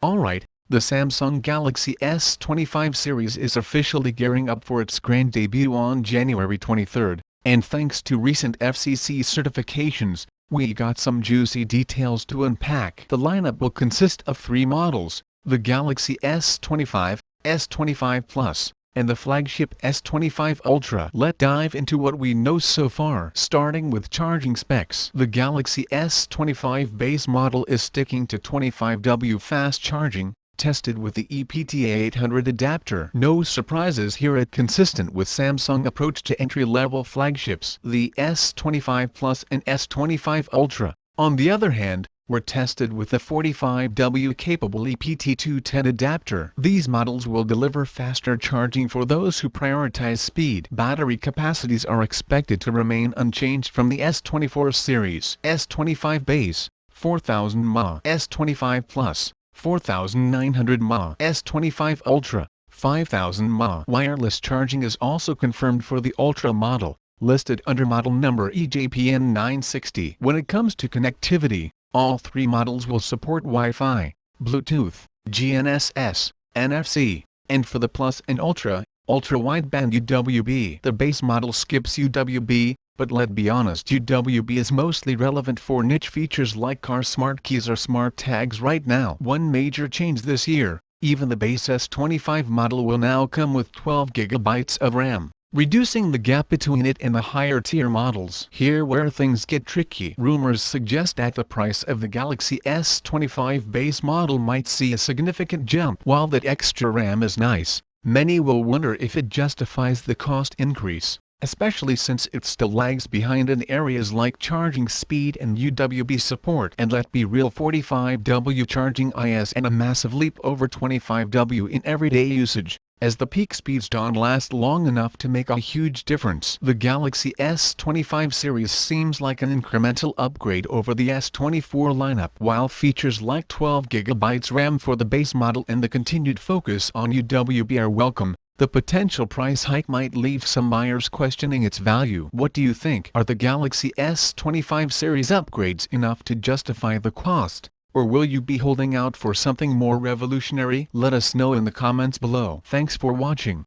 Alright, the Samsung Galaxy S25 series is officially gearing up for its grand debut on January 23, and thanks to recent FCC certifications, we got some juicy details to unpack. The lineup will consist of 3 models, the Galaxy S25, S25 Plus, and the flagship S25 Ultra. Let's dive into what we know so far. Starting with charging specs. The Galaxy S25 base model is sticking to 25W fast charging, tested with the EPTA 800 adapter. No surprises here, consistent with Samsung approach to entry-level flagships. The S25 Plus and S25 Ultra, on the other hand, were tested with the 45W capable EPT210 adapter. These models will deliver faster charging for those who prioritize speed. Battery capacities are expected to remain unchanged from the S24 series. S25 base, 4000 mAh. S25 Plus, 4900 mAh. S25 Ultra, 5000 mAh. Wireless charging is also confirmed for the Ultra model, listed under model number EJPN 960. When it comes to connectivity, all 3 models will support Wi-Fi, Bluetooth, GNSS, NFC, and for the Plus and Ultra, ultra-wideband UWB. The base model skips UWB, but let's be honest, UWB is mostly relevant for niche features like car smart keys or smart tags right now. One major change this year, even the base S25 model will now come with 12GB of RAM, reducing the gap between it and the higher-tier models. Here where things get tricky. Rumors suggest that the price of the Galaxy S25 base model might see a significant jump. While that extra RAM is nice, many will wonder if it justifies the cost increase, especially since it still lags behind in areas like charging speed and UWB support. And let's be real, 45W charging is a massive leap over 25W in everyday usage, as the peak speeds don't last long enough to make a huge difference. The Galaxy S25 series seems like an incremental upgrade over the S24 lineup. While features like 12GB RAM for the base model and the continued focus on UWB are welcome, the potential price hike might leave some buyers questioning its value. What do you think? Are the Galaxy S25 series upgrades enough to justify the cost? Or will you be holding out for something more revolutionary? Let us know in the comments below. Thanks for watching.